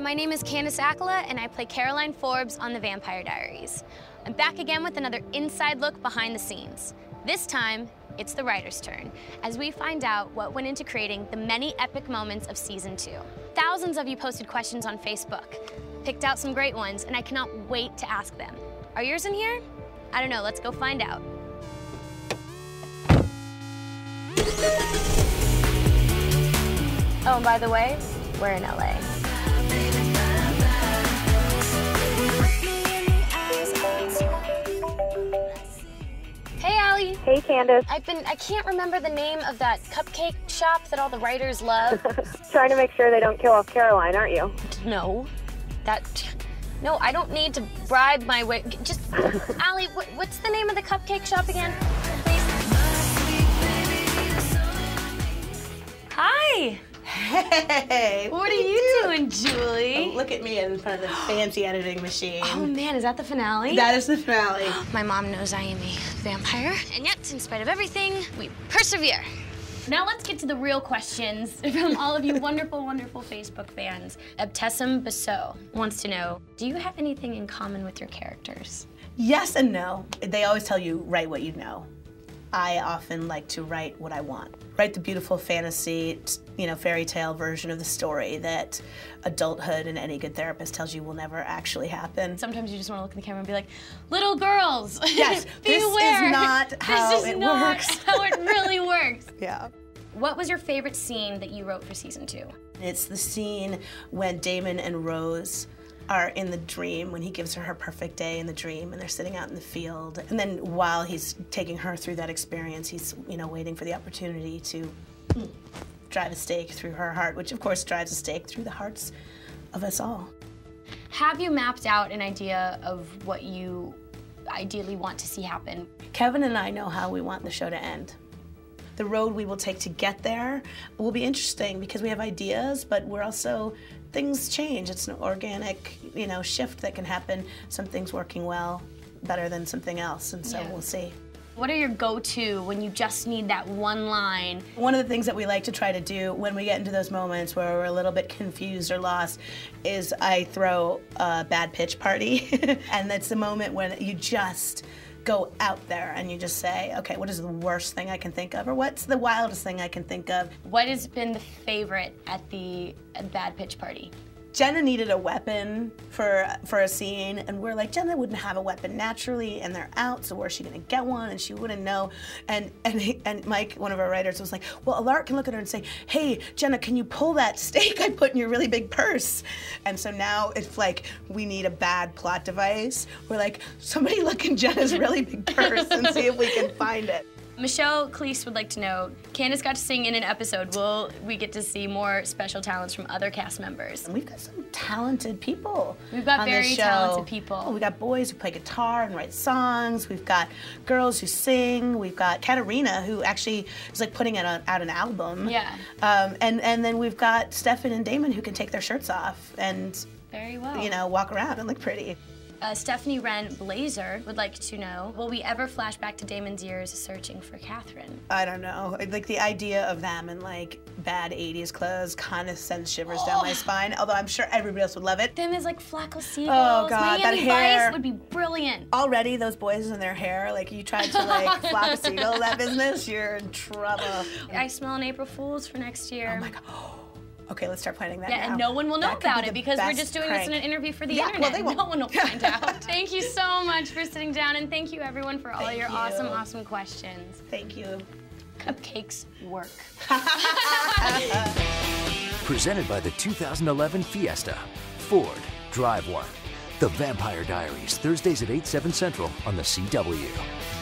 my name is Candace Accola, and I play Caroline Forbes on The Vampire Diaries. I'm back again with another inside look behind the scenes. This time, it's the writer's turn, as we find out what went into creating the many epic moments of Season 2. Thousands of you posted questions on Facebook, picked out some great ones, and I cannot wait to ask them. Are yours in here? I don't know, let's go find out. Oh, and by the way, we're in LA. Hey, Allie. Hey, Candace. I can't remember the name of that cupcake shop that all the writers love. Trying to make sure they don't kill off Caroline, aren't you? No. No, I don't need to bribe my way. Just, Allie, what's the name of the cupcake shop again? Please. Hi. Hey! What are you doing, Julie? Oh, look at me in front of the fancy editing machine. Oh man, is that the finale? That is the finale. My mom knows I am a vampire, and yet, in spite of everything, we persevere. Now let's get to the real questions from all of you wonderful, wonderful Facebook fans. Abtessim Basso wants to know, do you have anything in common with your characters? Yes and no. They always tell you, write what you know. I often like to write what I want. Write the beautiful fantasy, fairy tale version of the story that adulthood and any good therapist tells you will never actually happen. Sometimes you just want to look in the camera and be like, little girls, yes, this is not how it works. This is not how it really works. Yeah. What was your favorite scene that you wrote for Season 2? It's the scene when Damon and Rose are in the dream, when he gives her perfect day in the dream, and they're sitting out in the field. And then while he's taking her through that experience, he's waiting for the opportunity to drive a stake through her heart, which of course drives a stake through the hearts of us all. Have you mapped out an idea of what you ideally want to see happen? Kevin and I know how we want the show to end. The road we will take to get there will be interesting because we have ideas, but we're also, things change. It's an organic, shift that can happen. Some things working well, better than something else, and so we'll see. What are your go-to when you just need that one line? One of the things that we like to try to do when we get into those moments where we're a little bit confused or lost is I throw a bad pitch party. And that's the moment when you just go out there and you just say, okay, what is the worst thing I can think of? Or what's the wildest thing I can think of? What has been the favorite at the bad pitch party? Jenna needed a weapon for a scene, and we're like, Jenna wouldn't have a weapon naturally, and they're out, so where's she gonna get one? And she wouldn't know. And Mike, one of our writers, was like, well, Alart can look at her and say, hey, Jenna, can you pull that stake I put in your really big purse? And so now it's like, we need a bad plot device. We're like, somebody look in Jenna's really big purse and see if we can find it. Michelle Cleese would like to know, Candace got to sing in an episode. Will we get to see more special talents from other cast members? And we've got some talented people. We've got on very this show. talented people. Oh, we got boys who play guitar and write songs. We've got girls who sing. We've got Katarina, who actually is like putting out an album. Yeah. And then we've got Stefan and Damon who can take their shirts off and very well. Walk around and look pretty. Stephanie Wren Blazer would like to know, will we ever flash back to Damon's years searching for Catherine? I don't know. Like the idea of them in like bad 80s clothes kind of sends shivers down my spine, although I'm sure everybody else would love it. Them as like Flacco Seagulls. Oh God, Miami that hair. Vice would be brilliant. Already those boys in their hair, like you tried to like Flacco Seagull that business, you're in trouble. I smell an April Fool's for next year. Oh my God. Okay, let's start planning that now. And no one will know about it because we're just doing this in an interview for the internet. Well, they won't. No one will find out. Thank you so much for sitting down, and thank you everyone for all your awesome, awesome questions. Thank you. Cupcakes work. Presented by the 2011 Fiesta. Ford, drive one. The Vampire Diaries, Thursdays at 8, 7 Central on the CW.